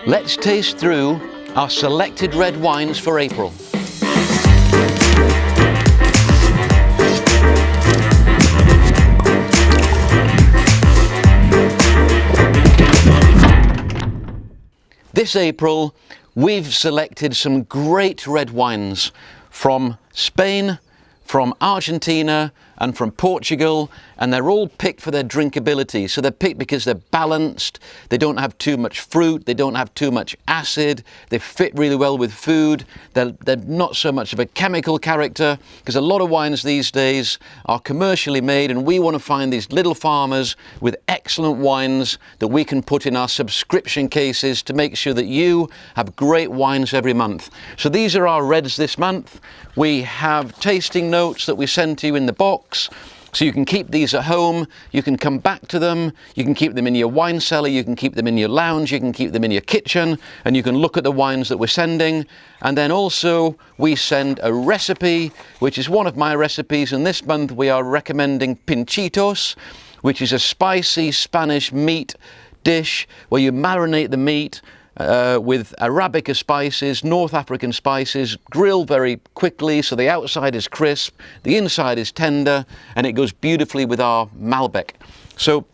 Let's taste through our selected red wines for April. This April, we've selected some great red wines from Spain, from Argentina, and from Portugal, and they're all picked for their drinkability. So they're picked because they're balanced, they don't have too much fruit, they don't have too much acid, they fit really well with food, they're not so much of a chemical character, because a lot of wines these days are commercially made, and we want to find these little farmers with excellent wines that we can put in our subscription cases to make sure that you have great wines every month. So these are our reds this month. We have tasting notes that we send to you in the box, so you can keep these at home, you can come back to them, you can keep them in your wine cellar, you can keep them in your lounge, you can keep them in your kitchen, and you can look at the wines that we're sending. And then also we send a recipe, which is one of my recipes, and this month we are recommending pinchitos, which is a spicy Spanish meat dish where you marinate the meat with Arabica spices, North African spices, grill very quickly so the outside is crisp, the inside is tender, and it goes beautifully with our Malbec. So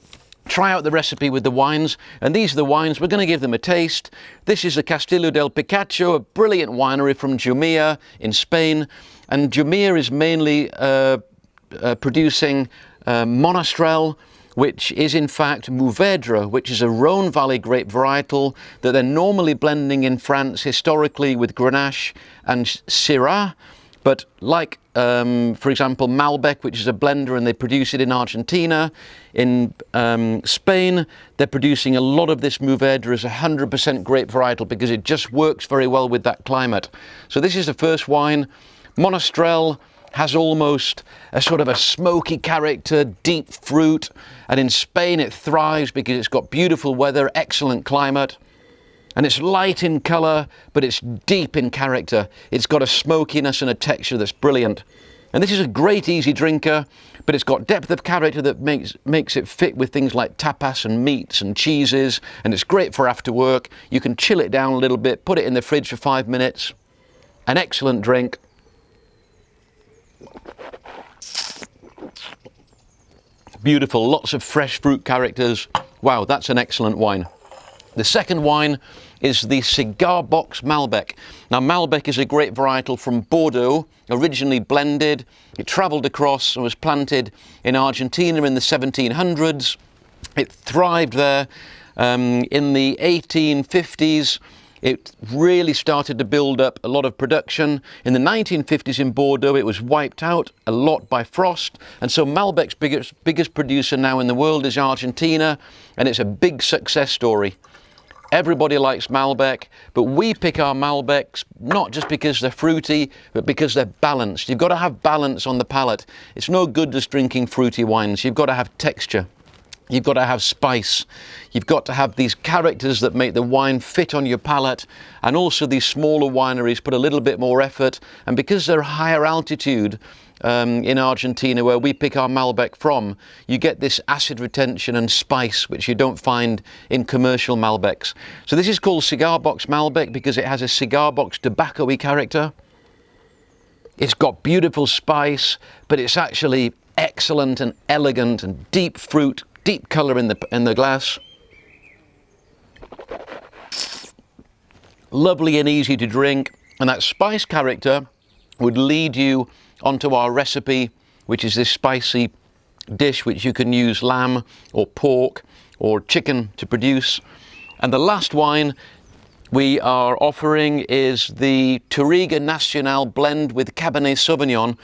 try out the recipe with the wines, and these are the wines. We're going to give them a taste. This is the Castillo del Picacho, a brilliant winery from Jumilla in Spain, and Jumilla is mainly producing Monastrel, which is in fact Mourvèdre, which is a Rhone Valley grape varietal that they're normally blending in France historically with Grenache and Syrah. But like, for example, Malbec, which is a blender, and they produce it in Argentina. In Spain, they're producing a lot of this Mourvèdre as 100% grape varietal because it just works very well with that climate. So this is the first wine. Monastrel has almost a sort of a smoky character, deep fruit, and in Spain it thrives because it's got beautiful weather, excellent climate, and it's light in colour, but it's deep in character. It's got a smokiness and a texture that's brilliant. And this is a great easy drinker, but it's got depth of character that makes it fit with things like tapas and meats and cheeses, and it's great for after work. You can chill it down a little bit, put it in the fridge for 5 minutes. An excellent drink. Beautiful, lots of fresh fruit characters. Wow, that's an excellent wine. The second wine is the Cigar Box Malbec. Now, Malbec is a great varietal from Bordeaux, originally blended. It travelled across and was planted in Argentina in the 1700s. It thrived there in the 1850s. It really started to build up a lot of production. In the 1950s in Bordeaux, it was wiped out a lot by frost. And so Malbec's biggest producer now in the world is Argentina, and it's a big success story. Everybody likes Malbec, but we pick our Malbecs not just because they're fruity, but because they're balanced. You've got to have balance on the palate. It's no good just drinking fruity wines. You've got to have texture. You've got to have spice. You've got to have these characters that make the wine fit on your palate, and also these smaller wineries put a little bit more effort, and because they're higher altitude in Argentina, where we pick our Malbec from, you get this acid retention and spice which you don't find in commercial Malbecs. So this is called Cigar Box Malbec because it has a cigar box tobacco-y character. It's got beautiful spice, but it's actually excellent and elegant and deep fruit, deep colour in the glass. Lovely and easy to drink, and that spice character would lead you onto our recipe, which is this spicy dish which you can use lamb or pork or chicken to produce. And the last wine we are offering is the Toriga Nationale blend with Cabernet Sauvignon.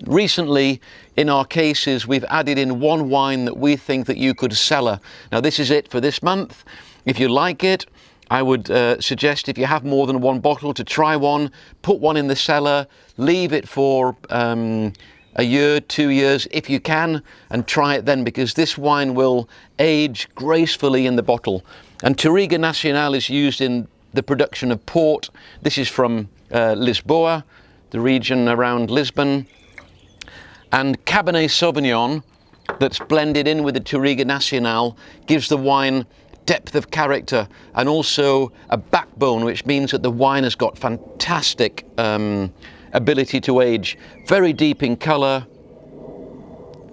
Recently, in our cases, we've added in one wine that we think that you could cellar. Now, this is it for this month. If you like it, I would suggest, if you have more than one bottle, to try one, put one in the cellar, leave it for a year, 2 years, if you can, and try it then, because this wine will age gracefully in the bottle. And Toriga Nationale is used in the production of port. This is from Lisboa, the region around Lisbon. And Cabernet Sauvignon, that's blended in with the Toriga Nationale, gives the wine depth of character and also a backbone, which means that the wine has got fantastic ability to age. Very deep in colour,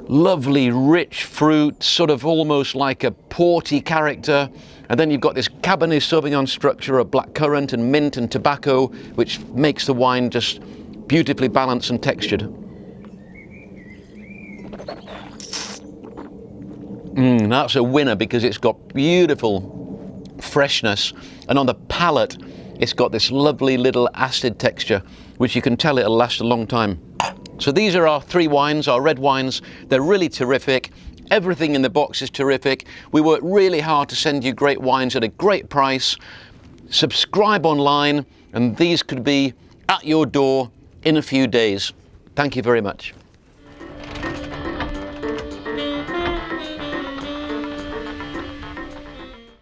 lovely rich fruit, sort of almost like a porty character. And then you've got this Cabernet Sauvignon structure of blackcurrant and mint and tobacco, which makes the wine just beautifully balanced and textured. That's a winner because it's got beautiful freshness, and on the palate it's got this lovely little acid texture, which you can tell it'll last a long time. So these are our 3 wines, our red wines. They're really terrific. Everything in the box is terrific. We work really hard to send you great wines at a great price. Subscribe online and these could be at your door in a few days. Thank you very much.